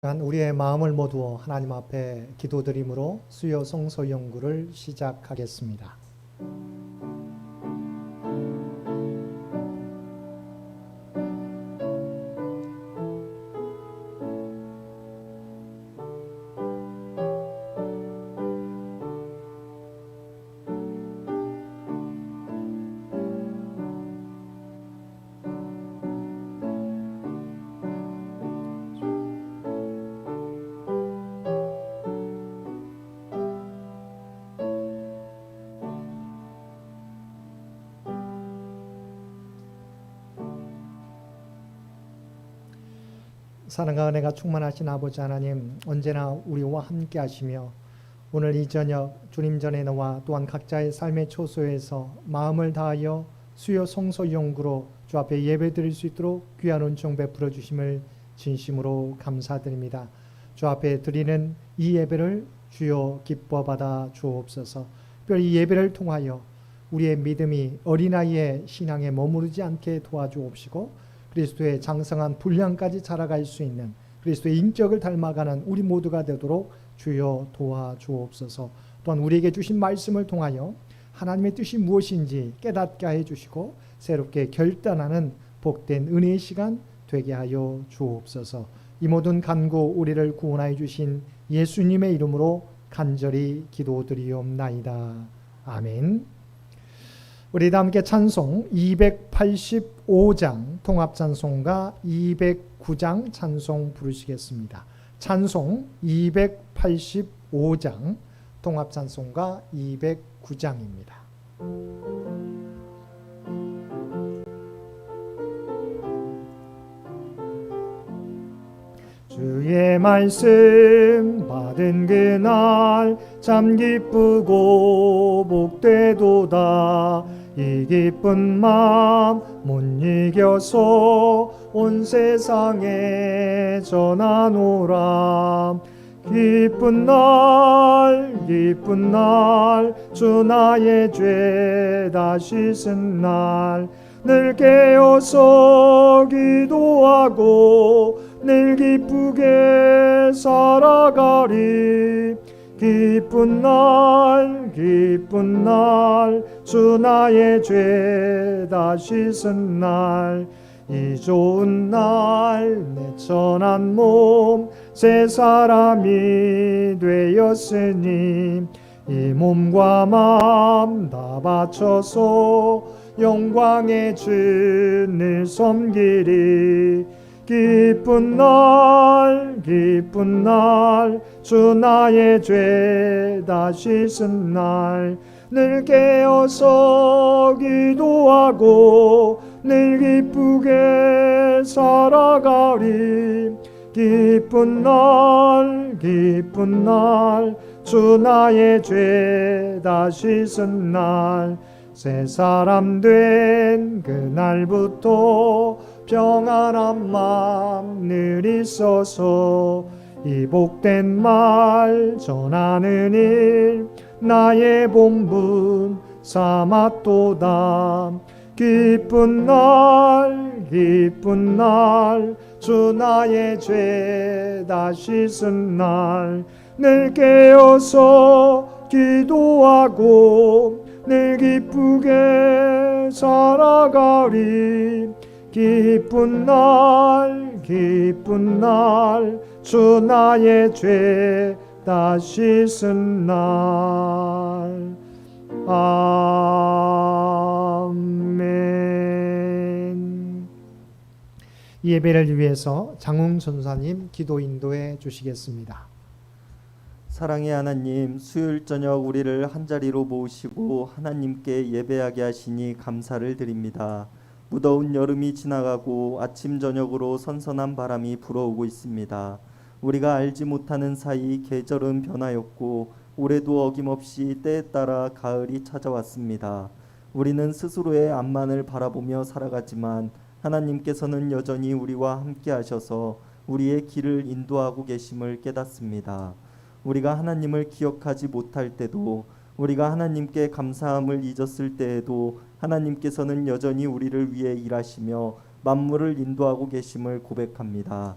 우리의 마음을 모두어 하나님 앞에 기도드림으로 수요 성서 연구를 시작하겠습니다. 사랑과 은혜가 충만하신 아버지 하나님, 언제나 우리와 함께 하시며 오늘 이 저녁 주님 전에 나와 또한 각자의 삶의 초소에서 마음을 다하여 수요 성서 연구로 주 앞에 예배 드릴 수 있도록 귀한 은총 베풀어 주심을 진심으로 감사드립니다. 주 앞에 드리는 이 예배를 주여 기뻐 받아 주옵소서. 특별히 이 예배를 통하여 우리의 믿음이 어린아이의 신앙에 머무르지 않게 도와주옵시고 그리스도의 장성한 분량까지 자라갈 수 있는 그리스도의 인격을 닮아가는 우리 모두가 되도록 주여 도와주옵소서. 또한 우리에게 주신 말씀을 통하여 하나님의 뜻이 무엇인지 깨닫게 해 주시고 새롭게 결단하는 복된 은혜의 시간 되게 하여 주옵소서. 이 모든 간구 우리를 구원하여 주신 예수님의 이름으로 간절히 기도드리옵나이다. 아멘. 우리 다 함께 찬송 285장 통합찬송가 209장 찬송 부르시겠습니다. 찬송 285장 통합찬송가 209장입니다. 주의 말씀 받은 그날 참 기쁘고 복되도다. 이 기쁜 마음 못 이겨서 온 세상에 전하노라. 기쁜 날 주 나의 죄 다 씻은 날 늘 깨어서 기도하고 늘 기쁘게 살아가리. 기쁜 날 주 나의 죄 다 씻은 날 이 좋은 날 내 천한 몸 새 사람이 되었으니 이 몸과 마음 다 바쳐서 영광의 주를 섬기리. 기쁜 날 주 나의 죄 다 씻은 날 늘 깨어서 기도하고 늘 기쁘게 살아가리. 기쁜 날 주 나의 죄 다 씻은 날 새 사람 된 그날부터 평안한 마음 늘 있어서 이 복된 말 전하는 일 나의 본분 삼았도다. 기쁜 날 주 나의 죄 다 씻은 날 늘 깨어서 기도하고 늘 기쁘게 살아가리. 기쁜 날 주 나의 죄 다 씻은 날. 아멘. 이 예배를 위해서 장웅 전사님 기도 인도해 주시겠습니다. 사랑의 하나님, 수요일 저녁 우리를 한자리로 모으시고 하나님께 예배하게 하시니 감사를 드립니다. 무더운 여름이 지나가고 아침 저녁으로 선선한 바람이 불어오고 있습니다. 우리가 알지 못하는 사이 계절은 변하였고 올해도 어김없이 때에 따라 가을이 찾아왔습니다. 우리는 스스로의 앞만을 바라보며 살아가지만 하나님께서는 여전히 우리와 함께 하셔서 우리의 길을 인도하고 계심을 깨닫습니다. 우리가 하나님을 기억하지 못할 때도, 우리가 하나님께 감사함을 잊었을 때에도 하나님께서는 여전히 우리를 위해 일하시며 만물을 인도하고 계심을 고백합니다.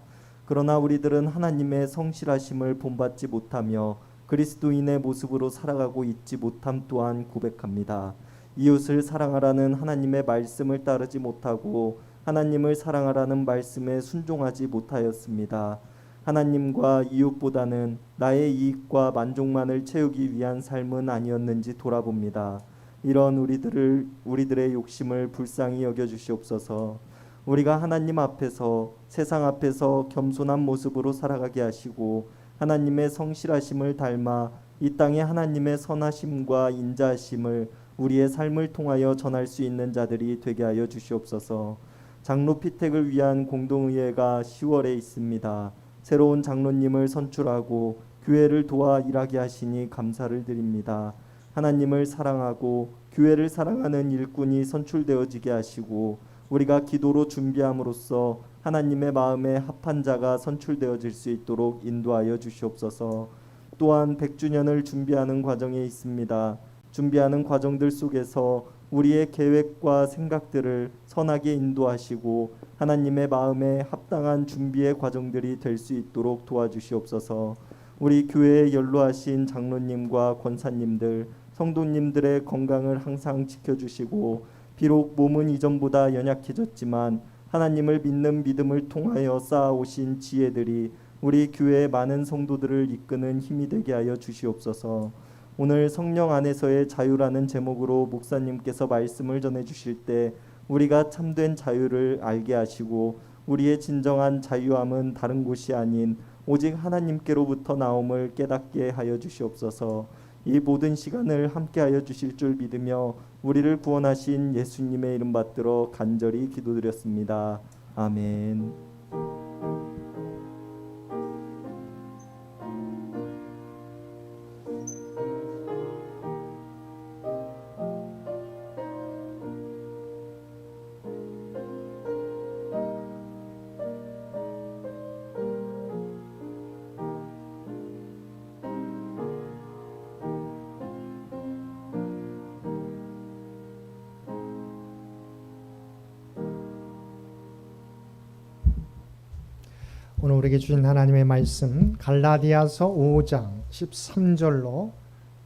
그러나 우리들은 하나님의 성실하심을 본받지 못하며 그리스도인의 모습으로 살아가고 있지 못함 또한 고백합니다. 이웃을 사랑하라는 하나님의 말씀을 따르지 못하고 하나님을 사랑하라는 말씀에 순종하지 못하였습니다. 하나님과 이웃보다는 나의 이익과 만족만을 채우기 위한 삶은 아니었는지 돌아봅니다. 이런 우리들의 욕심을 불쌍히 여겨 주시옵소서. 우리가 하나님 앞에서 세상 앞에서 겸손한 모습으로 살아가게 하시고 하나님의 성실하심을 닮아 이 땅에 하나님의 선하심과 인자하심을 우리의 삶을 통하여 전할 수 있는 자들이 되게 하여 주시옵소서. 장로 피택을 위한 공동의회가 10월에 있습니다. 새로운 장로님을 선출하고 교회를 도와 일하게 하시니 감사를 드립니다. 하나님을 사랑하고 교회를 사랑하는 일꾼이 선출되어지게 하시고 우리가 기도로 준비함으로써 하나님의 마음에 합한 자가 선출되어질 수 있도록 인도하여 주시옵소서. 또한 100주년을 준비하는 과정에 있습니다. 준비하는 과정들 속에서 우리의 계획과 생각들을 선하게 인도하시고 하나님의 마음에 합당한 준비의 과정들이 될 수 있도록 도와주시옵소서. 우리 교회에 연로하신 장로님과 권사님들, 성도님들의 건강을 항상 지켜주시고 비록 몸은 이전보다 연약해졌지만 하나님을 믿는 믿음을 통하여 쌓아오신 지혜들이 우리 교회의 많은 성도들을 이끄는 힘이 되게 하여 주시옵소서. 오늘 성령 안에서의 자유라는 제목으로 목사님께서 말씀을 전해 주실 때 우리가 참된 자유를 알게 하시고 우리의 진정한 자유함은 다른 곳이 아닌 오직 하나님께로부터 나옴을 깨닫게 하여 주시옵소서. 이 모든 시간을 함께 하여 주실 줄 믿으며 우리를 구원하신 예수님의 이름 받들어 간절히 기도드렸습니다. 아멘. 오늘 우리에게 주신 하나님의 말씀 갈라디아서 5장 13절로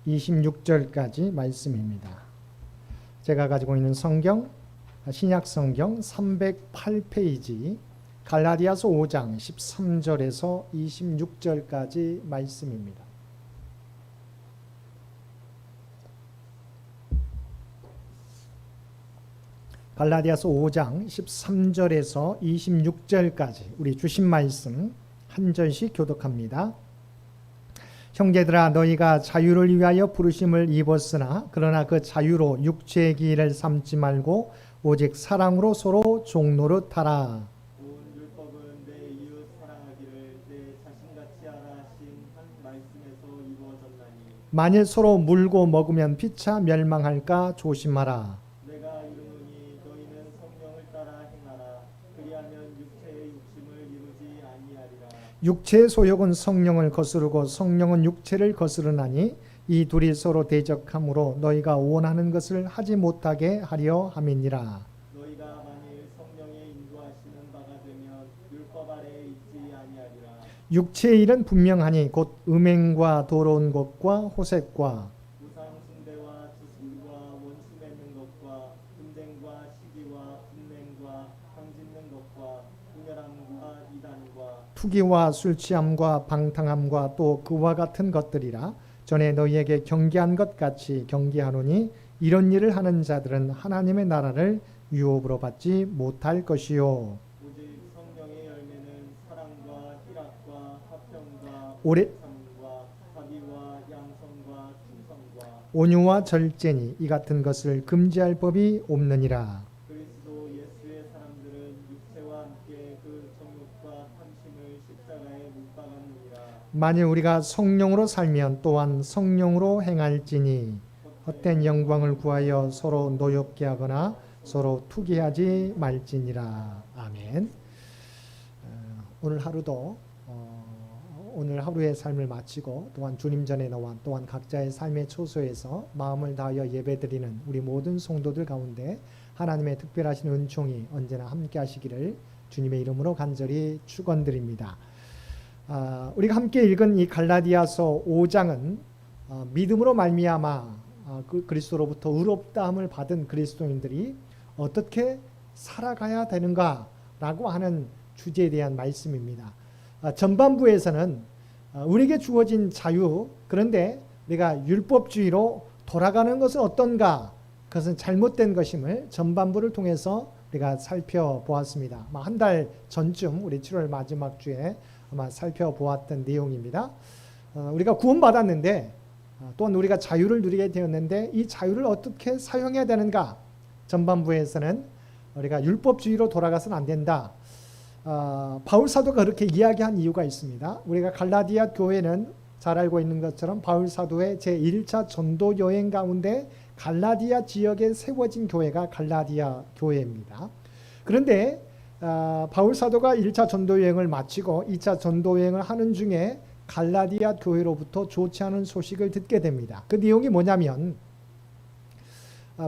26절까지 말씀입니다. 제가 가지고 있는 성경 신약 성경 308페이지 갈라디아서 5장 13절에서 26절까지 말씀입니다. 갈라디아서 5장 13절에서 26절까지 우리 주신 말씀 한 절씩 교독합니다. 형제들아 너희가 자유를 위하여 부르심을 입었으나 그러나 그 자유로 육체의 기를 삼지 말고 오직 사랑으로 서로 종노릇하라. 온 율법은 내 이웃 사랑하기를 내 자신같이 하라 하신 한 말씀에서 이루어졌나니 만일 서로 물고 먹으면 피차 멸망할까 조심하라. 내가 이르노니 너희는 성령을 따라 행하라. 그리하면 육체의 욕심을 이루지 아니하리라. 육체의 소욕은 성령을 거스르고 성령은 육체를 거스르나니 이 둘이 서로 대적함으로 너희가 원하는 것을 하지 못하게 하려 함이니라. 너희가 만일 성령의 인도하시는 바가 되면 율법 아래에 있지 아니하리라. 육체의 일은 분명하니 곧 음행과 더러운 것과 호색과 우상 숭배와 주술과 원수 맺는 것과 분쟁과 시기와 분냉과 강짓는 것과 분열함과 이단과 투기와 술 취함과 방탕함과 또 그와 같은 것들이라. 전에 너희에게 경계한 것 같이 경계하노니 이런 일을 하는 자들은 하나님의 나라를 유업으로 받지 못할 것이요. 오직 성령의 열매는 사랑과 희락과 화평과 오래- 참과 자비와 양성과 충성과 온유와 절제니 이 같은 것을 금지할 법이 없느니라. 그리스도 예수의 사람들은 육체와 함께 그 정욕과 탐심을 십자가에 못 박았느니라. 만일 우리가 성령으로 살면 또한 성령으로 행할지니 헛된 영광을 구하여 서로 노엽게 하거나 서로 투기하지 말지니라. 아멘. 오늘 하루도 오늘 하루의 삶을 마치고 또한 주님 전에 나와 또한 각자의 삶의 초소에서 마음을 다하여 예배드리는 우리 모든 성도들 가운데 하나님의 특별하신 은총이 언제나 함께 하시기를 주님의 이름으로 간절히 축원드립니다. 우리가 함께 읽은 이 갈라디아서 5장은 믿음으로 말미암아 그리스도로부터 의롭다함을 받은 그리스도인들이 어떻게 살아가야 되는가라고 하는 주제에 대한 말씀입니다. 전반부에서는 우리에게 주어진 자유, 그런데 내가 율법주의로 돌아가는 것은 어떤가, 그것은 잘못된 것임을 전반부를 통해서 우리가 살펴보았습니다. 한 달 전쯤 우리 7월 마지막 주에 아마 살펴보았던 내용입니다. 우리가 구원받았는데 또한 우리가 자유를 누리게 되었는데 이 자유를 어떻게 사용해야 되는가, 전반부에서는 우리가 율법주의로 돌아가서는 안 된다. 바울 사도가 그렇게 이야기한 이유가 있습니다. 우리가 갈라디아 교회는 잘 알고 있는 것처럼 바울 사도의 제1차 전도 여행 가운데 갈라디아 지역에 세워진 교회가 갈라디아 교회입니다. 그런데 바울 사도가 1차 전도 여행을 마치고 2차 전도 여행을 하는 중에 갈라디아 교회로부터 좋지 않은 소식을 듣게 됩니다. 그 내용이 뭐냐면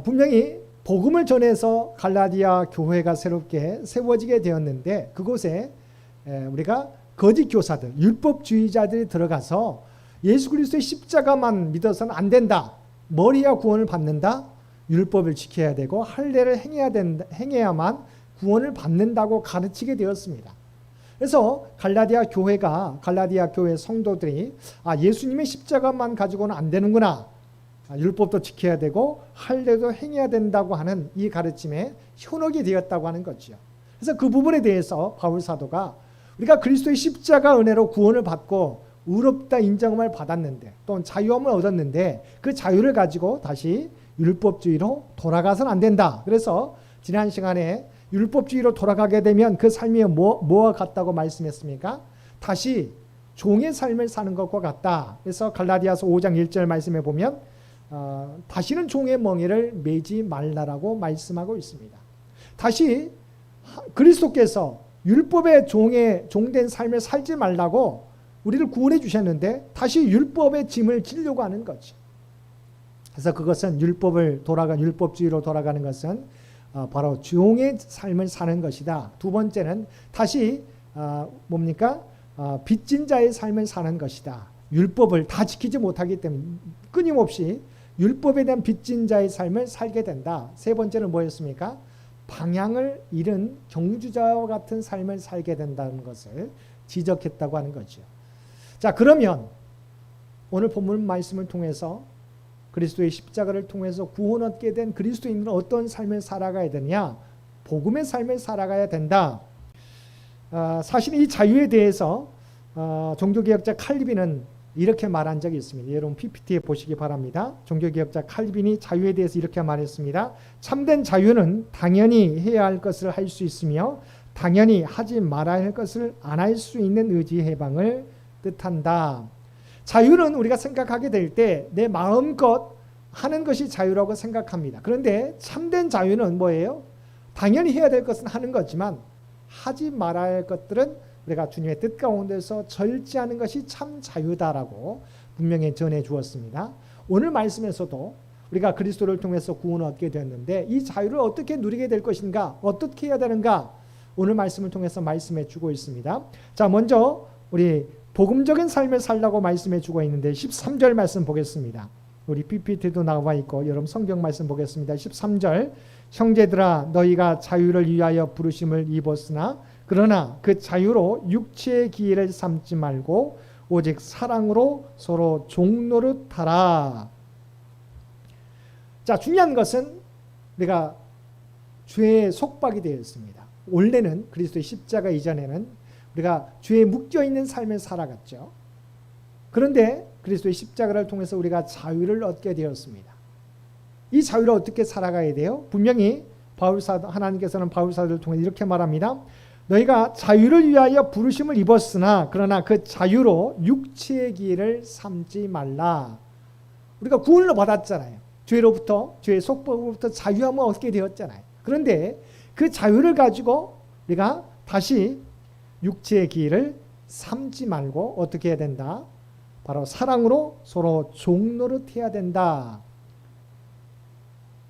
분명히 복음을 전해서 갈라디아 교회가 새롭게 세워지게 되었는데 그곳에 우리가 거짓 교사들, 율법주의자들이 들어가서 예수 그리스도의 십자가만 믿어서는 안 된다. 머리야 구원을 받는다. 율법을 지켜야 되고 할례를 행해야만 구원을 받는다고 가르치게 되었습니다. 그래서 갈라디아 교회 성도들이 예수님의 십자가만 가지고는 안 되는구나. 율법도 지켜야 되고 할례도 행해야 된다고 하는 이 가르침에 현혹이 되었다고 하는 거죠. 그래서 그 부분에 대해서 바울 사도가 우리가 그리스도의 십자가 은혜로 구원을 받고 의롭다 인정을 받았는데 또 자유함을 얻었는데 그 자유를 가지고 다시 율법주의로 돌아가서는 안 된다. 그래서 지난 시간에 율법주의로 돌아가게 되면 그 삶이 뭐와 같다고 말씀했습니까? 다시 종의 삶을 사는 것과 같다. 그래서 갈라디아서 5장 1절 말씀에 보면 다시는 종의 멍에를 매지 말라라고 말씀하고 있습니다. 다시 그리스도께서 율법의 종된 삶을 살지 말라고 우리를 구원해 주셨는데 다시 율법의 짐을 지려고 하는 거죠. 그래서 그것은 율법주의로 돌아가는 것은 바로 종의 삶을 사는 것이다. 두 번째는 다시 뭡니까? 빚진 자의 삶을 사는 것이다. 율법을 다 지키지 못하기 때문에 끊임없이 율법에 대한 빚진 자의 삶을 살게 된다. 세 번째는 뭐였습니까? 방향을 잃은 경주자와 같은 삶을 살게 된다는 것을 지적했다고 하는 거죠. 자, 그러면 오늘 본문 말씀을 통해서 그리스도의 십자가를 통해서 구원 얻게 된 그리스도인들은 어떤 삶을 살아가야 되느냐? 복음의 삶을 살아가야 된다. 사실 이 자유에 대해서 종교개혁자 칼빈은 이렇게 말한 적이 있습니다. 여러분 PPT에 보시기 바랍니다. 종교개혁자 칼빈이 자유에 대해서 이렇게 말했습니다. 참된 자유는 당연히 해야 할 것을 할 수 있으며 당연히 하지 말아야 할 것을 안 할 수 있는 의지 해방을 뜻한다. 자유는 우리가 생각하게 될 때 내 마음껏 하는 것이 자유라고 생각합니다. 그런데 참된 자유는 뭐예요? 당연히 해야 될 것은 하는 거지만 하지 말아야 할 것들은 우리가 주님의 뜻 가운데서 절제하는 것이 참 자유다라고 분명히 전해 주었습니다. 오늘 말씀에서도 우리가 그리스도를 통해서 구원을 얻게 되었는데 이 자유를 어떻게 누리게 될 것인가? 어떻게 해야 되는가? 오늘 말씀을 통해서 말씀해 주고 있습니다. 자, 먼저 우리 복음적인 삶을 살라고 말씀해 주고 있는데 13절 말씀 보겠습니다. 우리 PPT도 나와 있고 여러분 성경 말씀 보겠습니다. 13절 형제들아 너희가 자유를 위하여 부르심을 입었으나 그러나 그 자유로 육체의 기회를 삼지 말고 오직 사랑으로 서로 종노릇하라. 자, 중요한 것은 우리가 죄에 속박이 되어 있습니다. 원래는 그리스도의 십자가 이전에는 우리가 죄에 묶여있는 삶을 살아갔죠. 그런데 그리스도의 십자가를 통해서 우리가 자유를 얻게 되었습니다. 이 자유를 어떻게 살아가야 돼요? 분명히 하나님께서는 바울 사도를 통해 이렇게 말합니다. 너희가 자유를 위하여 부르심을 입었으나 그러나 그 자유로 육체의 기회를 삼지 말라. 우리가 구원을 받았잖아요. 죄의 속박으로부터 자유함을 얻게 되었잖아요. 그런데 그 자유를 가지고 우리가 다시 육체의 기회를 삼지 말고 어떻게 해야 된다? 바로 사랑으로 서로 종노릇해야 된다.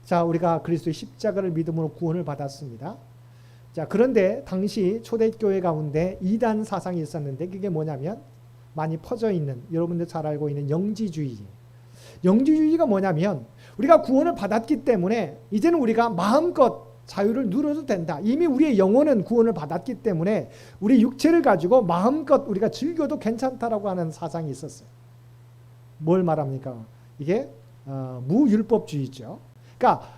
자, 우리가 그리스도의 십자가를 믿음으로 구원을 받았습니다. 자, 그런데 당시 초대교회 가운데 이단 사상이 있었는데 그게 뭐냐면 많이 퍼져 있는, 여러분들 잘 알고 있는 영지주의. 영지주의가 뭐냐면 우리가 구원을 받았기 때문에 이제는 우리가 마음껏 자유를 누려도 된다. 이미 우리의 영혼은 구원을 받았기 때문에 우리 육체를 가지고 마음껏 우리가 즐겨도 괜찮다라고 하는 사상이 있었어요. 뭘 말합니까? 이게 무율법주의죠. 그러니까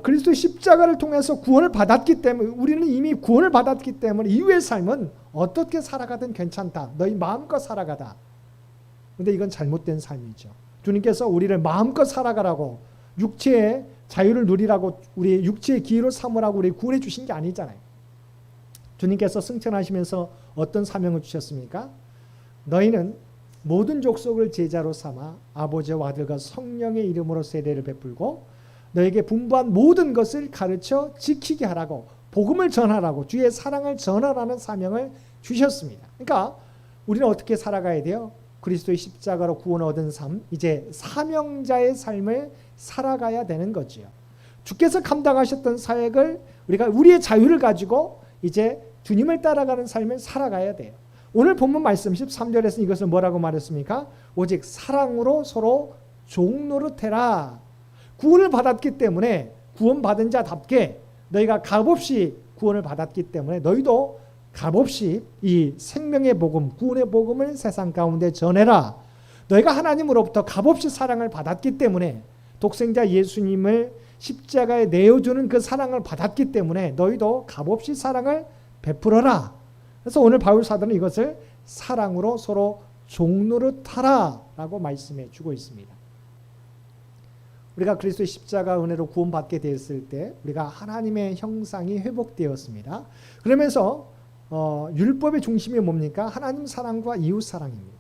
그리스도의 십자가를 통해서 구원을 받았기 때문에, 우리는 이미 구원을 받았기 때문에 이후의 삶은 어떻게 살아가든 괜찮다. 너희 마음껏 살아가다. 근데 이건 잘못된 삶이죠. 주님께서 우리를 마음껏 살아가라고, 육체의 자유를 누리라고, 우리 육체의 기회로 삼으라고 우리 구원해 주신 게 아니잖아요. 주님께서 승천하시면서 어떤 사명을 주셨습니까? 너희는 모든 족속을 제자로 삼아 아버지와 아들과 성령의 이름으로 세례를 베풀고 너에게 분부한 모든 것을 가르쳐 지키게 하라고, 복음을 전하라고, 주의 사랑을 전하라는 사명을 주셨습니다. 그러니까 우리는 어떻게 살아가야 돼요? 그리스도의 십자가로 구원 얻은 삶, 이제 사명자의 삶을 살아가야 되는 거지요. 주께서 감당하셨던 사역을 우리가 우리의 자유를 가지고 이제 주님을 따라가는 삶을 살아가야 돼요. 오늘 본문 말씀 13절에서 이것을 뭐라고 말했습니까? 오직 사랑으로 서로 종노릇해라. 구원을 받았기 때문에 구원받은 자답게 너희가 값없이 구원을 받았기 때문에 너희도 값없이 이 생명의 복음, 구원의 복음을 세상 가운데 전해라. 너희가 하나님으로부터 값없이 사랑을 받았기 때문에, 독생자 예수님을 십자가에 내어주는 그 사랑을 받았기 때문에 너희도 값없이 사랑을 베풀어라. 그래서 오늘 바울 사도는 이것을 사랑으로 서로 종노릇하라 라고 말씀해 주고 있습니다. 우리가 그리스도의 십자가 은혜로 구원받게 되었을 때 우리가 하나님의 형상이 회복되었습니다. 그러면서 율법의 중심이 뭡니까? 하나님 사랑과 이웃 사랑입니다.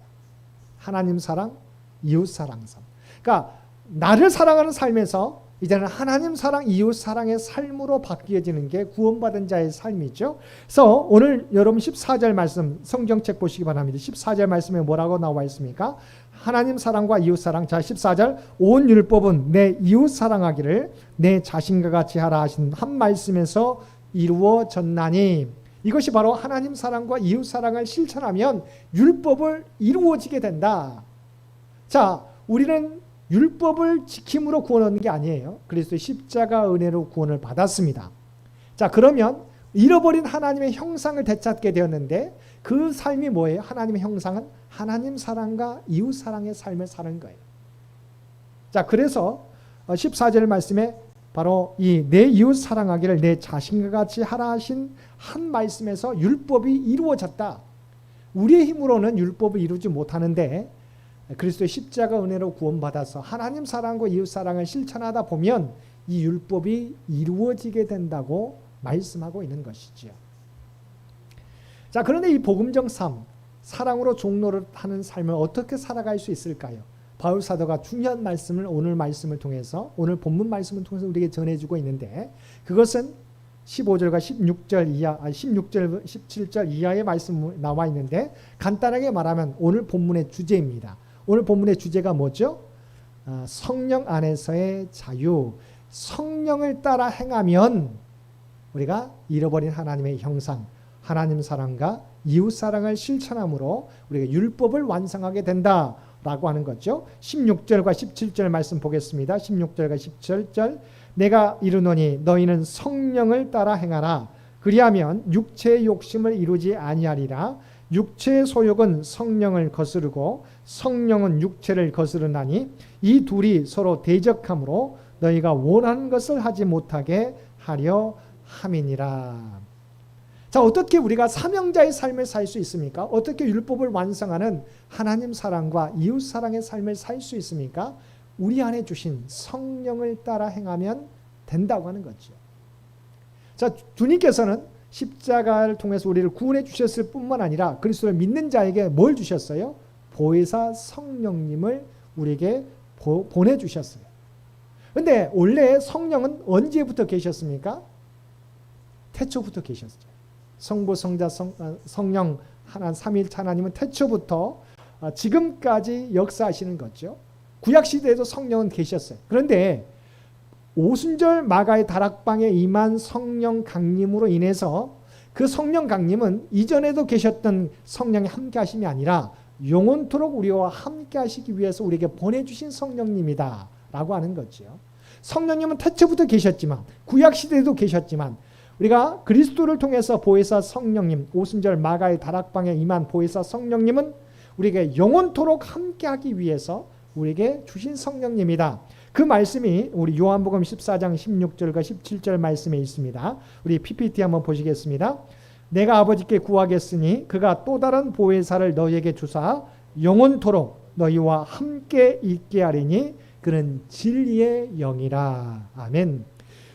하나님 사랑, 이웃 사랑 삶. 그러니까 나를 사랑하는 삶에서 이제는 하나님 사랑, 이웃 사랑의 삶으로 바뀌어지는 게 구원받은 자의 삶이죠. 그래서 오늘 여러분 14절 말씀 성경책 보시기 바랍니다. 14절 말씀에 뭐라고 나와 있습니까? 하나님 사랑과 이웃 사랑. 자, 14절 온 율법은 내 이웃 사랑하기를 내 자신과 같이 하라 하신 한 말씀에서 이루어졌나니, 이것이 바로 하나님 사랑과 이웃 사랑을 실천하면 율법을 이루어지게 된다. 자, 우리는 율법을 지킴으로 구원 얻는 게 아니에요. 그리스도의 십자가 은혜로 구원을 받았습니다. 자, 그러면 잃어버린 하나님의 형상을 되찾게 되었는데 그 삶이 뭐예요? 하나님의 형상은 하나님 사랑과 이웃 사랑의 삶을 사는 거예요. 자, 그래서 14절 말씀에 바로 이 내 이웃 사랑하기를 내 자신과 같이 하라 하신 한 말씀에서 율법이 이루어졌다. 우리의 힘으로는 율법을 이루지 못하는데 그리스도의 십자가 은혜로 구원받아서 하나님 사랑과 이웃 사랑을 실천하다 보면 이 율법이 이루어지게 된다고 말씀하고 있는 것이지요. 자, 그런데 이 복음적 삶, 사랑으로 종로를 하는 삶을 어떻게 살아갈 수 있을까요? 바울 사도가 중요한 말씀을 오늘 말씀을 통해서, 오늘 본문 말씀을 통해서 우리에게 전해주고 있는데, 그것은 15절과 16절 이하, 16절, 17절 이하의 말씀 나와 있는데, 간단하게 말하면 오늘 본문의 주제입니다. 오늘 본문의 주제가 뭐죠? 성령 안에서의 자유. 성령을 따라 행하면 우리가 잃어버린 하나님의 형상, 하나님 사랑과 이웃 사랑을 실천함으로 우리가 율법을 완성하게 된다라고 하는 거죠. 16절과 17절 말씀 보겠습니다. 16절과 17절 내가 이르노니 너희는 성령을 따라 행하라. 그리하면 육체의 욕심을 이루지 아니하리라. 육체의 소욕은 성령을 거스르고 성령은 육체를 거스르나니 이 둘이 서로 대적하므로 너희가 원하는 것을 하지 못하게 하려 함이니라. 자, 어떻게 우리가 사명자의 삶을 살 수 있습니까? 어떻게 율법을 완성하는 하나님 사랑과 이웃 사랑의 삶을 살 수 있습니까? 우리 안에 주신 성령을 따라 행하면 된다고 하는 거죠. 자, 주님께서는 십자가를 통해서 우리를 구원해 주셨을 뿐만 아니라 그리스도를 믿는 자에게 뭘 주셨어요? 보혜사 성령님을 우리에게 보내주셨어요. 그런데 원래 성령은 언제부터 계셨습니까? 태초부터 계셨죠. 성부, 성자, 성령 하나 삼위일체 하나님은 태초부터 지금까지 역사하시는 거죠. 구약시대에도 성령은 계셨어요. 그런데 오순절 마가의 다락방에 임한 성령 강림으로 인해서 그 성령 강림은 이전에도 계셨던 성령의 함께 하심이 아니라 영원토록 우리와 함께 하시기 위해서 우리에게 보내주신 성령님이다 라고 하는 거죠. 성령님은 태초부터 계셨지만, 구약시대에도 계셨지만, 우리가 그리스도를 통해서 보혜사 성령님, 오순절 마가의 다락방에 임한 보혜사 성령님은 우리에게 영원토록 함께 하기 위해서 우리에게 주신 성령님이다. 그 말씀이 우리 요한복음 14장 16절과 17절 말씀에 있습니다. 우리 PPT 한번 보시겠습니다. 내가 아버지께 구하겠으니 그가 또 다른 보혜사를 너희에게 주사 영원토록 너희와 함께 있게 하리니 그는 진리의 영이라. 아멘.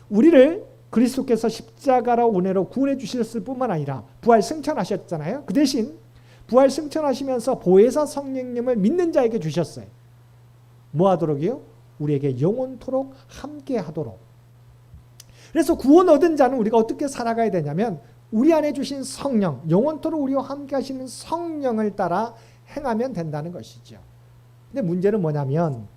우리를 그리스도께서 십자가로 은혜로 구원해 주셨을 뿐만 아니라 부활 승천하셨잖아요. 그 대신 부활 승천하시면서 보혜사 성령님을 믿는 자에게 주셨어요. 뭐 하도록이요? 우리에게 영원토록 함께 하도록. 그래서 구원 얻은 자는 우리가 어떻게 살아가야 되냐면 우리 안에 주신 성령, 영원토록 우리와 함께 하시는 성령을 따라 행하면 된다는 것이죠. 근데 문제는 뭐냐면,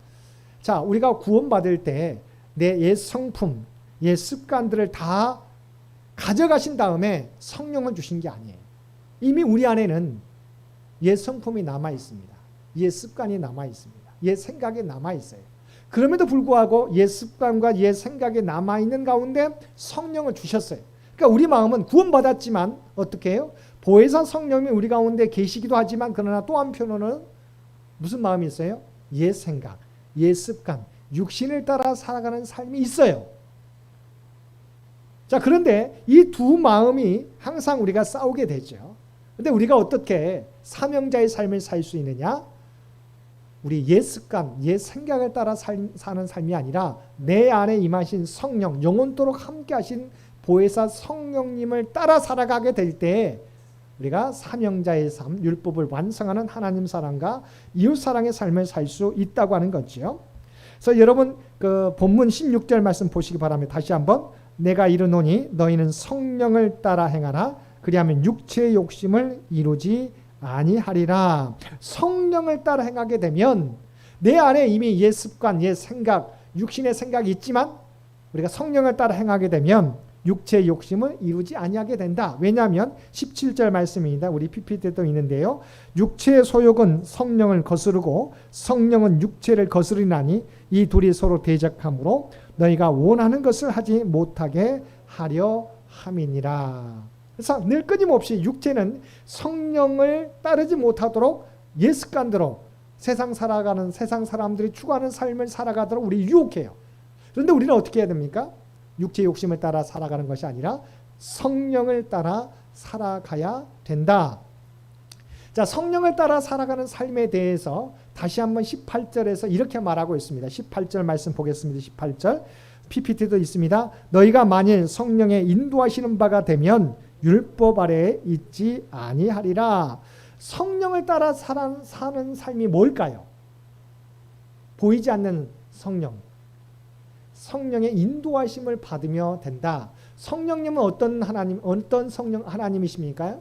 자, 우리가 구원받을 때 내 옛 성품, 옛 습관들을 다 가져가신 다음에 성령을 주신 게 아니에요. 이미 우리 안에는 옛 성품이 남아 있습니다. 옛 습관이 남아 있습니다. 옛 생각이 남아 있어요. 그럼에도 불구하고 옛 습관과 옛 생각이 남아 있는 가운데 성령을 주셨어요. 그러니까 우리 마음은 구원받았지만 어떻게 해요? 보혜사 성령이 우리 가운데 계시기도 하지만 그러나 또 한편으로는 무슨 마음이 있어요? 옛 생각, 옛 습관, 육신을 따라 살아가는 삶이 있어요. 자, 그런데 이 두 마음이 항상 우리가 싸우게 되죠. 근데 우리가 어떻게 사명자의 삶을 살 수 있느냐? 우리 옛 습관, 옛 생각을 따라 사는 삶이 아니라 내 안에 임하신 성령, 영원토록 함께 하신 보혜사 성령님을 따라 살아가게 될 때 우리가 사명자의 삶, 율법을 완성하는 하나님 사랑과 이웃 사랑의 삶을 살 수 있다고 하는 거죠. 그래서 여러분 그 본문 16절 말씀 보시기 바랍니다. 다시 한번 내가 이르노니 너희는 성령을 따라 행하라. 그리하면 육체의 욕심을 이루지 아니하리라. 성령을 따라 행하게 되면 내 안에 이미 옛 습관, 옛 생각, 육신의 생각이 있지만 우리가 성령을 따라 행하게 되면 육체의 욕심을 이루지 아니하게 된다. 왜냐하면 17절 말씀입니다. 우리 PPT에도 있는데요. 육체의 소욕은 성령을 거스르고 성령은 육체를 거스르나니 이 둘이 서로 대적하므로 너희가 원하는 것을 하지 못하게 하려 함이니라. 그래서 늘 끊임없이 육체는 성령을 따르지 못하도록 옛 습관대로 세상 살아가는 세상 사람들이 추구하는 삶을 살아가도록 우리 유혹해요. 그런데 우리는 어떻게 해야 됩니까? 육체의 욕심을 따라 살아가는 것이 아니라 성령을 따라 살아가야 된다. 자, 성령을 따라 살아가는 삶에 대해서 다시 한번 18절에서 이렇게 말하고 있습니다. 18절 말씀 보겠습니다. 18절 PPT도 있습니다. 너희가 만일 성령의 인도하시는 바가 되면 율법 아래에 있지 아니하리라. 성령을 따라 사는 삶이 뭘까요? 보이지 않는 성령. 성령의 인도하심을 받으며 된다. 성령님은 어떤 성령 하나님이십니까?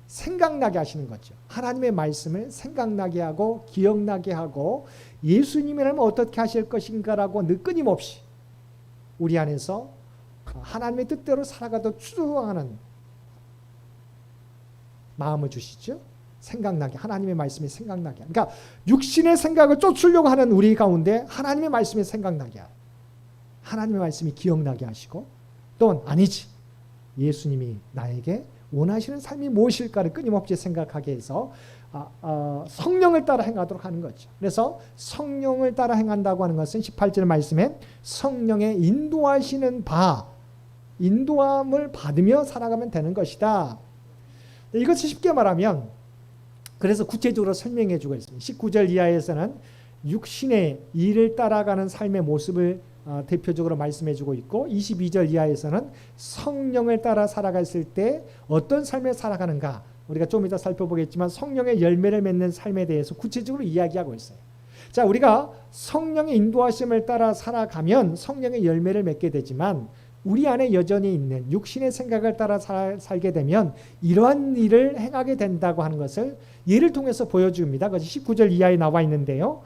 생각나게 하시는 거죠. 하나님의 말씀을 생각나게 하고 기억나게 하고 예수님이라면 어떻게 하실 것인가라고 늘 끊임없이 우리 안에서 하나님의 뜻대로 살아가도록 추구하는 마음을 주시죠. 생각나게, 하나님의 말씀이 생각나게. 그러니까 육신의 생각을 쫓으려고 하는 우리 가운데 하나님의 말씀이 생각나게 하고 하나님의 말씀이 기억나게 하시고 또는 아니지, 예수님이 나에게 원하시는 삶이 무엇일까를 끊임없이 생각하게 해서 성령을 따라 행하도록 하는 거죠. 그래서 성령을 따라 행한다고 하는 것은 18절 말씀에 성령의 인도하시는 인도함을 받으며 살아가면 되는 것이다. 이것을 쉽게 말하면 그래서 구체적으로 설명해 주고 있습니다. 19절 이하에서는 육신의 일을 따라가는 삶의 모습을 대표적으로 말씀해 주고 있고 22절 이하에서는 성령을 따라 살아갔을 때 어떤 삶을 살아가는가 우리가 좀 이따 살펴보겠지만 성령의 열매를 맺는 삶에 대해서 구체적으로 이야기하고 있어요. 자, 우리가 성령의 인도하심을 따라 살아가면 성령의 열매를 맺게 되지만 우리 안에 여전히 있는 육신의 생각을 따라 살게 되면 이러한 일을 행하게 된다고 하는 것을 예를 통해서 보여줍니다. 그것이 19절 이하에 나와 있는데요.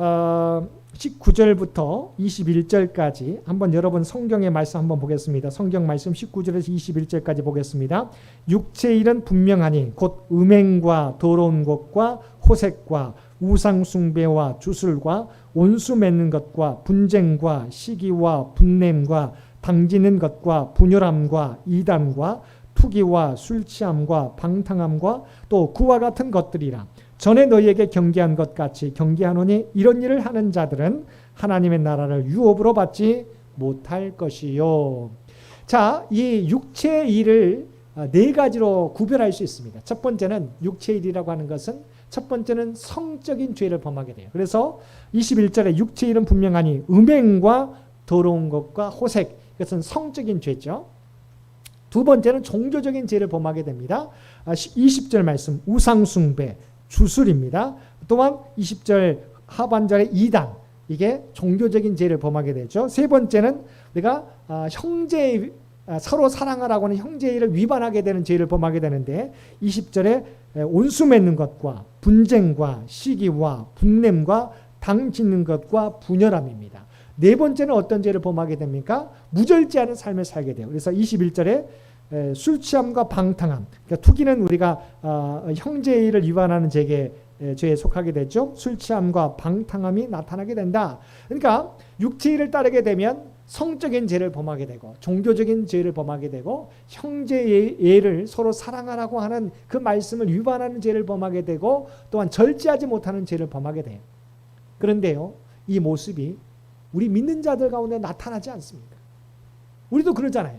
19절부터 21절까지 한번 여러분 성경의 말씀 한번 보겠습니다. 성경 말씀 19절에서 21절까지 보겠습니다. 육체의 일은 분명하니 곧 음행과 더러운 것과 호색과 우상 숭배와 주술과 원수 맺는 것과 분쟁과 시기와 분냄과 당지는 것과 분열함과 이단과 투기와 술 취함과 방탕함과 또 그와 같은 것들이라. 전에 너희에게 경계한 것 같이 경계하노니 이런 일을 하는 자들은 하나님의 나라를 유업으로 받지 못할 것이요. 자, 이 육체의 일을 네 가지로 구별할 수 있습니다. 첫 번째는 육체의 일이라고 하는 것은 첫 번째는 성적인 죄를 범하게 돼요. 그래서 21절에 육체의 일은 분명하니 음행과 더러운 것과 호색, 이것은 성적인 죄죠. 두 번째는 종교적인 죄를 범하게 됩니다. 20절 말씀 우상 숭배, 주술입니다. 또한 20절 하반절에 이단, 이게 종교적인 죄를 범하게 되죠. 세 번째는 우리가 서로 사랑하라고 하는 형제를 위반하게 되는 죄를 범하게 되는데 20절에 온수 맺는 것과 분쟁과 시기와 분냄과 당 짓는 것과 분열함입니다. 네 번째는 어떤 죄를 범하게 됩니까? 무절제하는 삶을 살게 돼요. 그래서 21절에 술 취함과 방탕함, 그러니까 투기는 우리가 형제의 일을 위반하는 죄에 속하게 되죠. 술 취함과 방탕함이 나타나게 된다. 그러니까 육체의 일을 따르게 되면 성적인 죄를 범하게 되고 종교적인 죄를 범하게 되고 형제의 예를 서로 사랑하라고 하는 그 말씀을 위반하는 죄를 범하게 되고 또한 절제하지 못하는 죄를 범하게 돼요. 그런데요, 이 모습이 우리 믿는 자들 가운데 나타나지 않습니까? 우리도 그러잖아요.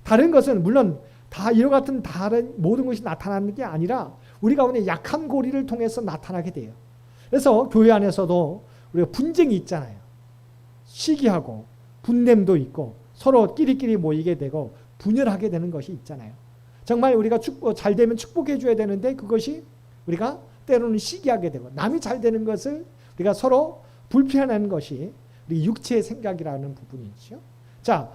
다른 것은 물론 다 이와 같은 다른 모든 것이 나타나는 게 아니라 우리 가운데 약한 고리를 통해서 나타나게 돼요. 그래서 교회 안에서도 우리가 분쟁이 있잖아요. 시기하고 분냄도 있고 서로 끼리끼리 모이게 되고 분열하게 되는 것이 있잖아요. 정말 우리가 잘 되면 축복해 줘야 되는데 그것이 우리가 때로는 시기하게 되고 남이 잘 되는 것을 우리가 서로 불편해하는 것이 우리 육체의 생각이라는 부분이죠. 자,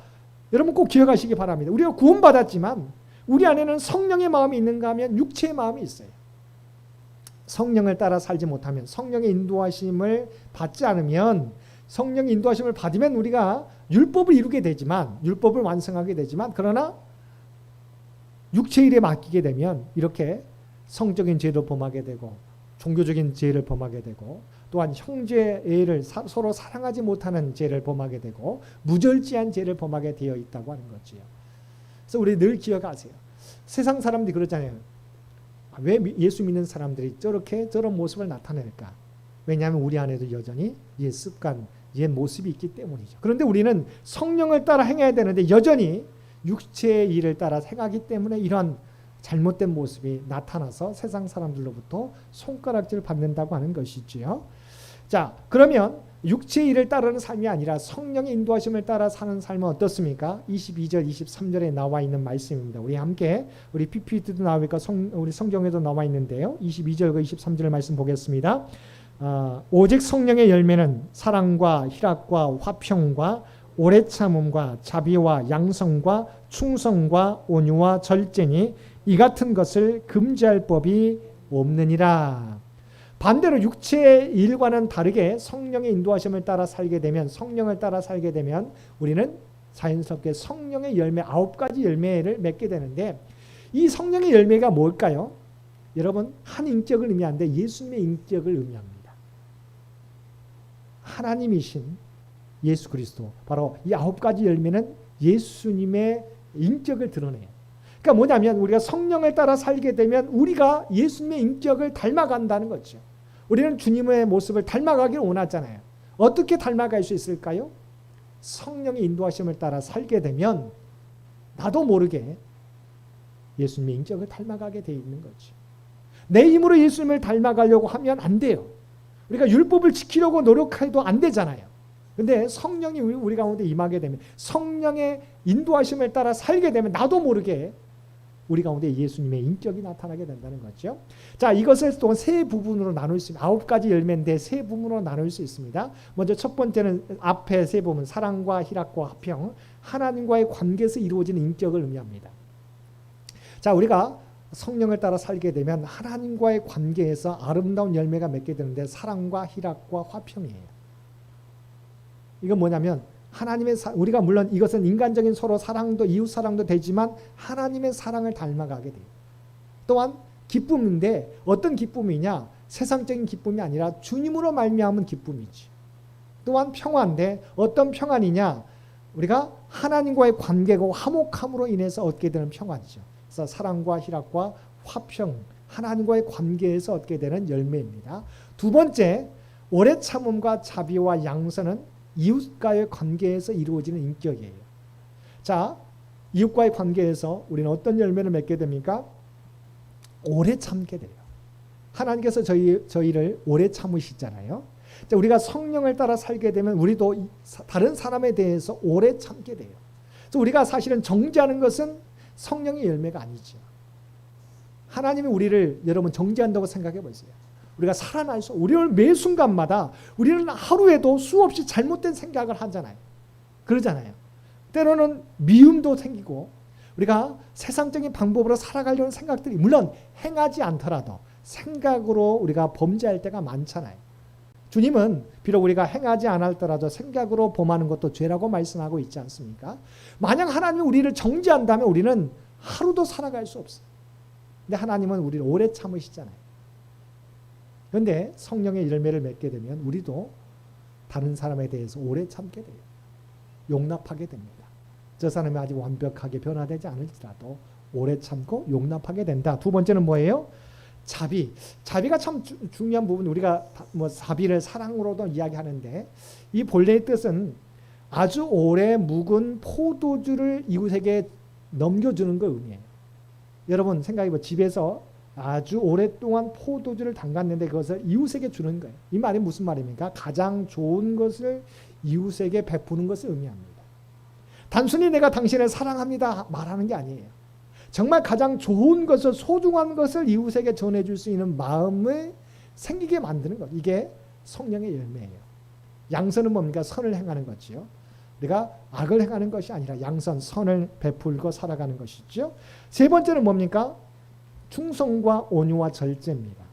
여러분 꼭 기억하시기 바랍니다. 우리가 구원받았지만 우리 안에는 성령의 마음이 있는가 하면 육체의 마음이 있어요. 성령을 따라 살지 못하면 성령의 인도하심을 받지 않으면 성령의 인도하심을 받으면 우리가 율법을 이루게 되지만 율법을 완성하게 되지만 그러나 육체의 일에 맡기게 되면 이렇게 성적인 죄를 범하게 되고 종교적인 죄를 범하게 되고 또한 형제애를 서로 사랑하지 못하는 죄를 범하게 되고 무절제한 죄를 범하게 되어 있다고 하는 거지요. 그래서 우리 늘 기억하세요. 세상 사람들이 그러잖아요. 왜 예수 믿는 사람들이 저런 모습을 나타낼까? 왜냐하면 우리 안에도 여전히 옛 습관, 옛 모습이 있기 때문이죠. 그런데 우리는 성령을 따라 행해야 되는데 여전히 육체의 일을 따라 행하기 때문에 이러한 잘못된 모습이 나타나서 세상 사람들로부터 손가락질을 받는다고 하는 것이지요. 자, 그러면 육체의 일을 따르는 삶이 아니라 성령의 인도하심을 따라 사는 삶은 어떻습니까? 22절, 23절에 나와 있는 말씀입니다. 우리 함께 우리 PPT도 나오니까 우리 성경에도 나와 있는데요. 22절과 23절 말씀 보겠습니다. 오직 성령의 열매는 사랑과 희락과 화평과 오래 참음과 자비와 양성과 충성과 온유와 절제니 이 같은 것을 금지할 법이 없느니라. 반대로 육체의 일과는 다르게 성령의 인도하심을 따라 살게 되면 성령을 따라 살게 되면 우리는 자연스럽게 성령의 열매 9가지 열매를 맺게 되는데 이 성령의 열매가 뭘까요? 여러분 한 인격을 의미하는데 예수님의 인격을 의미합니다. 하나님이신 예수 그리스도 바로 이 9가지 열매는 예수님의 인격을 드러내요. 그러니까 뭐냐면 우리가 성령을 따라 살게 되면 우리가 예수님의 인격을 닮아간다는 거죠. 우리는 주님의 모습을 닮아가기를 원하잖아요. 어떻게 닮아갈 수 있을까요? 성령의 인도하심을 따라 살게 되면 나도 모르게 예수님의 인격을 닮아가게 돼 있는 거죠. 내 힘으로 예수님을 닮아가려고 하면 안 돼요. 우리가 율법을 지키려고 노력해도 안 되잖아요. 근데 성령이 우리 가운데 임하게 되면 성령의 인도하심을 따라 살게 되면 나도 모르게 우리 가운데 예수님의 인격이 나타나게 된다는 거죠. 자, 이것을 또 세 부분으로 나눌 수 있습니다. 9가지 열매인데 세 부분으로 나눌 수 있습니다. 먼저 첫 번째는 앞에 세 부분 사랑과 희락과 화평, 하나님과의 관계에서 이루어지는 인격을 의미합니다. 자, 우리가 성령을 따라 살게 되면 하나님과의 관계에서 아름다운 열매가 맺게 되는데 사랑과 희락과 화평이에요. 이건 뭐냐면 하나님의 우리가 물론 이것은 인간적인 서로 사랑도 이웃 사랑도 되지만 하나님의 사랑을 닮아가게 돼요. 또한 기쁨인데 어떤 기쁨이냐? 세상적인 기쁨이 아니라 주님으로 말미암은 기쁨이지. 또한 평화인데 어떤 평안이냐? 우리가 하나님과의 관계고 화목함으로 인해서 얻게 되는 평안이죠. 그래서 사랑과 희락과 화평, 하나님과의 관계에서 얻게 되는 열매입니다. 두 번째, 오래 참음과 자비와 양선은 이웃과의 관계에서 이루어지는 인격이에요. 자, 이웃과의 관계에서 우리는 어떤 열매를 맺게 됩니까? 오래 참게 돼요. 하나님께서 저희를 오래 참으시잖아요. 자, 우리가 성령을 따라 살게 되면 우리도 다른 사람에 대해서 오래 참게 돼요. 그래서 우리가 사실은 정죄하는 것은 성령의 열매가 아니죠. 하나님이 우리를 여러분 정죄한다고 생각해 보세요. 우리가 살아날 수, 우리를 매 순간마다 우리는 하루에도 수없이 잘못된 생각을 하잖아요. 그러잖아요. 때로는 미움도 생기고 우리가 세상적인 방법으로 살아가려는 생각들이 물론 행하지 않더라도 생각으로 우리가 범죄할 때가 많잖아요. 주님은 비록 우리가 행하지 않았더라도 생각으로 범하는 것도 죄라고 말씀하고 있지 않습니까? 만약 하나님이 우리를 정죄한다면 우리는 하루도 살아갈 수 없어요. 근데 하나님은 우리를 오래 참으시잖아요. 그런데 성령의 열매를 맺게 되면 우리도 다른 사람에 대해서 오래 참게 돼요. 용납하게 됩니다. 저 사람이 아직 완벽하게 변화되지 않을지라도 오래 참고 용납하게 된다. 두 번째는 뭐예요? 자비. 자비가 참 중요한 부분. 우리가 뭐 자비를 사랑으로도 이야기하는데 이 본래의 뜻은 아주 오래 묵은 포도주를 이웃에게 넘겨주는 걸 의미해요. 여러분 생각해봐. 집에서 아주 오랫동안 포도주를 담갔는데 그것을 이웃에게 주는 거예요. 이 말이 무슨 말입니까? 가장 좋은 것을 이웃에게 베푸는 것을 의미합니다. 단순히 내가 당신을 사랑합니다 말하는 게 아니에요. 정말 가장 좋은 것을 소중한 것을 이웃에게 전해줄 수 있는 마음을 생기게 만드는 것. 이게 성령의 열매예요. 양선은 뭡니까? 선을 행하는 거지요. 우리가 악을 행하는 것이 아니라 양선, 선을 베풀고 살아가는 것이죠. 세 번째는 뭡니까? 충성과 온유와 절제입니다.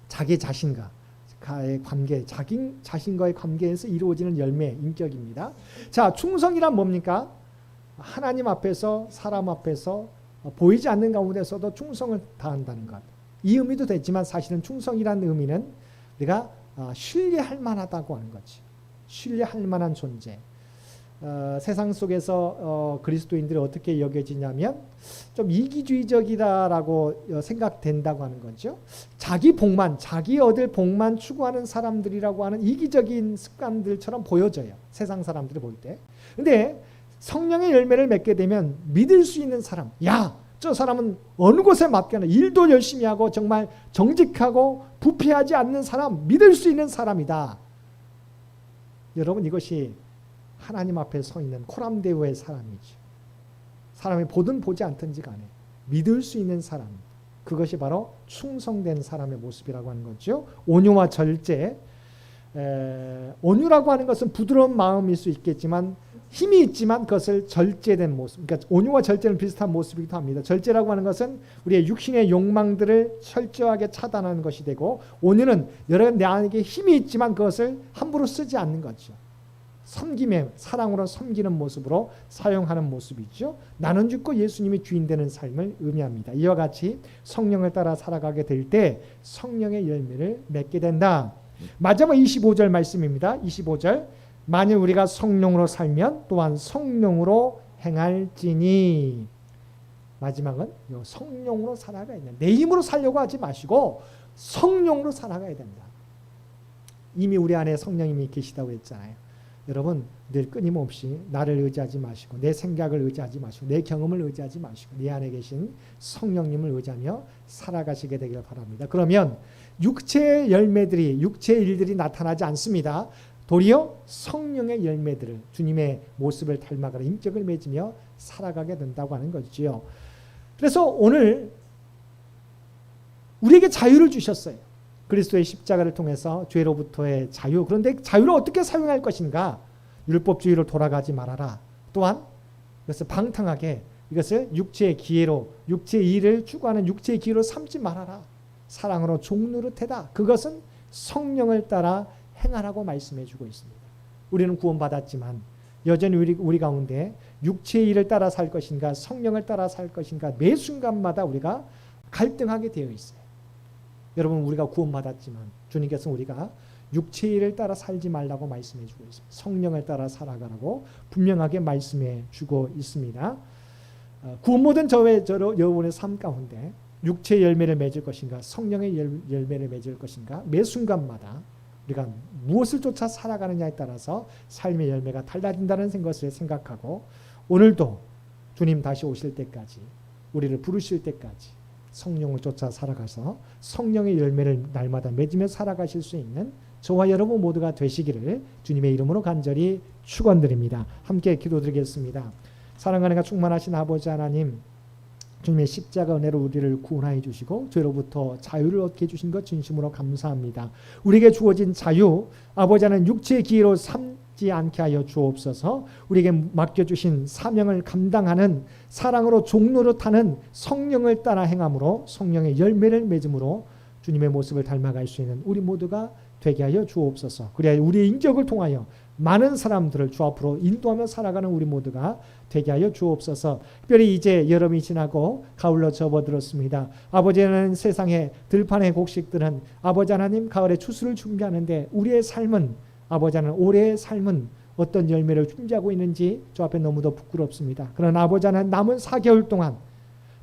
자기 자신과의 관계, 자기 자신과의 관계에서 이루어지는 열매, 인격입니다. 자, 충성이란 뭡니까? 하나님 앞에서, 사람 앞에서 보이지 않는 가운데서도 충성을 다한다는 것. 이 의미도 되지만 사실은 충성이라는 의미는 우리가 신뢰할 만하다고 하는 거지. 신뢰할 만한 존재. 세상 속에서 그리스도인들이 어떻게 여겨지냐면 좀 이기주의적이다라고 생각된다고 하는 거죠. 자기 복만, 자기 얻을 복만 추구하는 사람들이라고 하는 이기적인 습관들처럼 보여져요. 세상 사람들이 볼 때. 근데 성령의 열매를 맺게 되면 믿을 수 있는 사람, 야, 저 사람은 어느 곳에 맡겨놔 일도 열심히 하고 정말 정직하고 부패하지 않는 사람, 믿을 수 있는 사람이다. 여러분 이것이 하나님 앞에 서 있는 코람데오의 사람이죠. 사람이 보든 보지 않든지 간에 믿을 수 있는 사람, 그것이 바로 충성된 사람의 모습이라고 하는 거죠. 온유와 절제. 온유라고 하는 것은 부드러운 마음일 수 있겠지만 힘이 있지만 그것을 절제된 모습. 그러니까 온유와 절제는 비슷한 모습이기도 합니다. 절제라고 하는 것은 우리의 육신의 욕망들을 철저하게 차단하는 것이 되고, 온유는 여러 나에게 힘이 있지만 그것을 함부로 쓰지 않는 거죠. 섬김의 사랑으로 섬기는 모습으로 사용하는 모습이죠. 나는 죽고 예수님이 주인 되는 삶을 의미합니다. 이와 같이 성령을 따라 살아가게 될 때 성령의 열매를 맺게 된다. 마지막 25절 말씀입니다. 25절. 만일 우리가 성령으로 살면 또한 성령으로 행할지니. 마지막은 성령으로 살아가야 된다. 내 힘으로 살려고 하지 마시고 성령으로 살아가야 된다. 이미 우리 안에 성령님이 계시다고 했잖아요. 여러분 늘 끊임없이 나를 의지하지 마시고 내 생각을 의지하지 마시고 내 경험을 의지하지 마시고 내 안에 계신 성령님을 의지하며 살아가시게 되길 바랍니다. 그러면 육체의 열매들이, 육체의 일들이 나타나지 않습니다. 도리어 성령의 열매들을, 주님의 모습을 닮아가는 인격을 맺으며 살아가게 된다고 하는 거지요. 그래서 오늘 우리에게 자유를 주셨어요. 그리스도의 십자가를 통해서 죄로부터의 자유. 그런데 자유를 어떻게 사용할 것인가? 율법주의로 돌아가지 말아라. 또한 그래서 방탕하게 이것을 육체의 기회로, 육체의 일을 추구하는 육체의 기회로 삼지 말아라. 사랑으로 종노릇해다. 그것은 성령을 따라 행하라고 말씀해 주고 있습니다. 우리는 구원받았지만 여전히 우리 가운데 육체의 일을 따라 살 것인가 성령을 따라 살 것인가 매 순간마다 우리가 갈등하게 되어 있어요. 여러분, 우리가 구원받았지만 주님께서 우리가 육체의 일을 따라 살지 말라고 말씀해 주고 있습니다. 성령을 따라 살아가라고 분명하게 말씀해 주고 있습니다. 구원 모든 저의 여러분의 삶 가운데 육체의 열매를 맺을 것인가 성령의 열매를 맺을 것인가 매 순간마다 우리가 무엇을 쫓아 살아가느냐에 따라서 삶의 열매가 달라진다는 것을 생각하고 오늘도 주님 다시 오실 때까지 우리를 부르실 때까지 성령을 쫓아 살아가서 성령의 열매를 날마다 맺으며 살아가실 수 있는 저와 여러분 모두가 되시기를 주님의 이름으로 간절히 축원드립니다. 함께 기도드리겠습니다. 사랑하는 충만하신 아버지 하나님, 주님의 십자가 은혜로 우리를 구원하여 주시고 죄로부터 자유를 얻게 해주신 것 진심으로 감사합니다. 우리에게 주어진 자유, 아버지 하나님 육체의 기회로 삼지 않게 하여 주옵소서. 우리에게 맡겨주신 사명을 감당하는 사랑으로 종노릇하는 성령을 따라 행함으로 성령의 열매를 맺음으로 주님의 모습을 닮아갈 수 있는 우리 모두가 되게 하여 주옵소서. 그래야 우리의 인격을 통하여 많은 사람들을 주 앞으로 인도하며 살아가는 우리 모두가 되게 하여 주옵소서. 특별히 이제 여름이 지나고 가을로 접어들었습니다. 아버지 하나님, 세상의 들판의 곡식들은 아버지 하나님 가을에 추수를 준비하는데 우리의 삶은 아버지 하나님 올해의 삶은 어떤 열매를 준비하고 있는지 주 앞에 너무도 부끄럽습니다. 그러나 아버지 하나님 남은 4개월 동안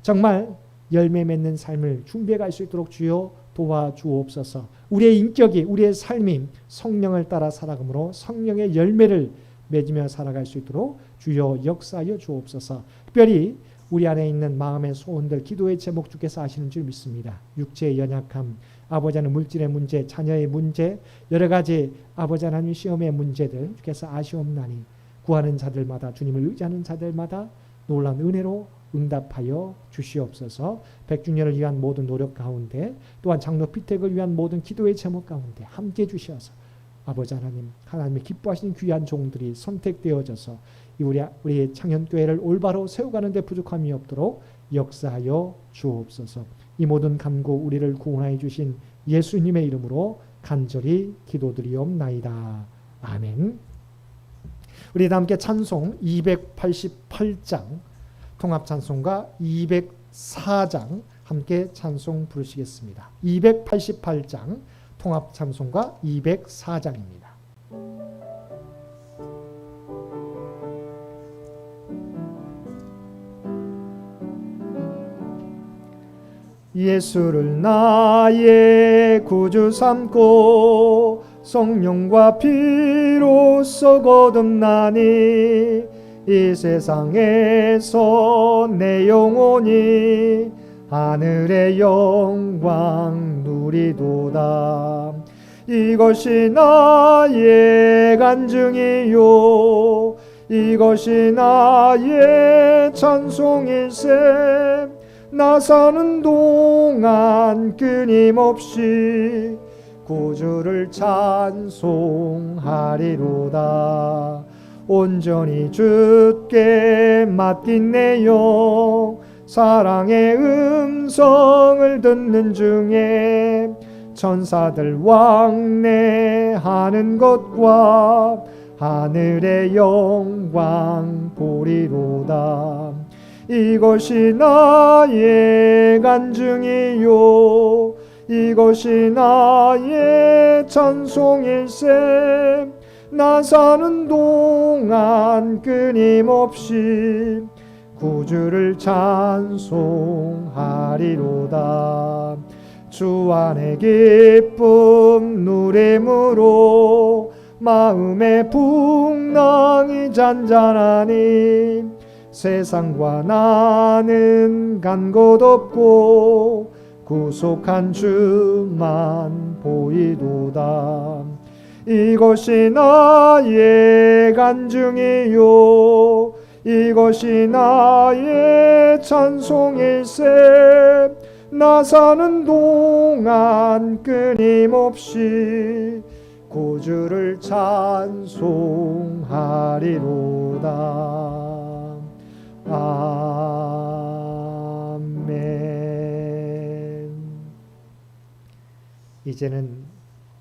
정말 열매 맺는 삶을 준비해 갈 수 있도록 주여 도와주옵소서. 우리의 인격이 우리의 삶이 성령을 따라 살아감으로 성령의 열매를 맺으며 살아갈 수 있도록 주여 역사하여 주옵소서. 특별히 우리 안에 있는 마음의 소원들 기도의 제목 주께서 아시는 줄 믿습니다. 육체의 연약함, 아버지 하나님 물질의 문제, 자녀의 문제, 여러 가지 아버지 하나님 시험의 문제들 주께서 아시옵나니 구하는 자들마다 주님을 의지하는 자들마다 놀라운 은혜로 응답하여 주시옵소서. 백중년을 위한 모든 노력 가운데 또한 장로 피택을 위한 모든 기도의 제목 가운데 함께 주셔서 아버지 하나님, 하나님의 기뻐하시는 귀한 종들이 선택되어져서 우리 창현교회를 올바로 세워가는 데 부족함이 없도록 역사하여 주옵소서. 이 모든 간구 우리를 구원하여 주신 예수님의 이름으로 간절히 기도드리옵나이다. 아멘. 우리 다 함께 찬송 288장 통합찬송가 204장 함께 찬송 부르시겠습니다. 288장 통합찬송가 204장입니다. 예수를 나의 구주 삼고 성령과 피로써 거듭나니 이 세상에서 내 영혼이 하늘의 영광 누리도다. 이것이 나의 간증이요 이것이 나의 찬송일세. 나 사는 동안 끊임없이 구주를 찬송하리로다. 온전히 주께 맡긴 내 영 사랑의 음성을 듣는 중에 천사들 왕래하는 것과 하늘의 영광 보리로다. 이것이 나의 간증이요 이것이 나의 찬송일세. 나 사는 동안 끊임없이 구주를 찬송하리로다. 주 안에 기쁨 누림으로 마음의 풍랑이 잔잔하니 세상과 나는 간 곳 없고 구속한 주만 보이도다. 이것이 나의 간증이요 이것이 나의 찬송일세. 나 사는 동안 끊임없이 구주를 찬송하리로다. 아멘. 이제는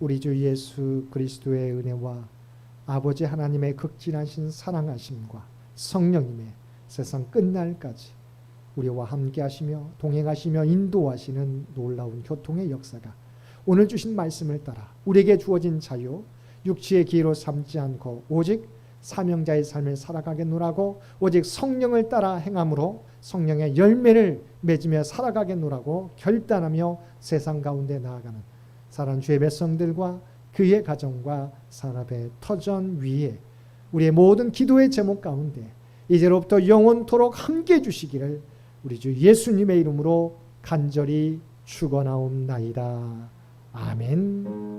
우리 주 예수 그리스도의 은혜와 아버지 하나님의 극진하신 사랑하심과 성령님의 세상 끝날까지 우리와 함께 하시며 동행하시며 인도하시는 놀라운 교통의 역사가 오늘 주신 말씀을 따라 우리에게 주어진 자유, 육체의 기회로 삼지 않고 오직 사명자의 삶을 살아가겠노라고, 오직 성령을 따라 행함으로 성령의 열매를 맺으며 살아가겠노라고 결단하며 세상 가운데 나아가는 사랑하는 주의 백성들과 그의 가정과 산업의 터전 위에 우리의 모든 기도의 제목 가운데 이제로부터 영원토록 함께해 주시기를 우리 주 예수님의 이름으로 간절히 축원하옵나이다. 아멘.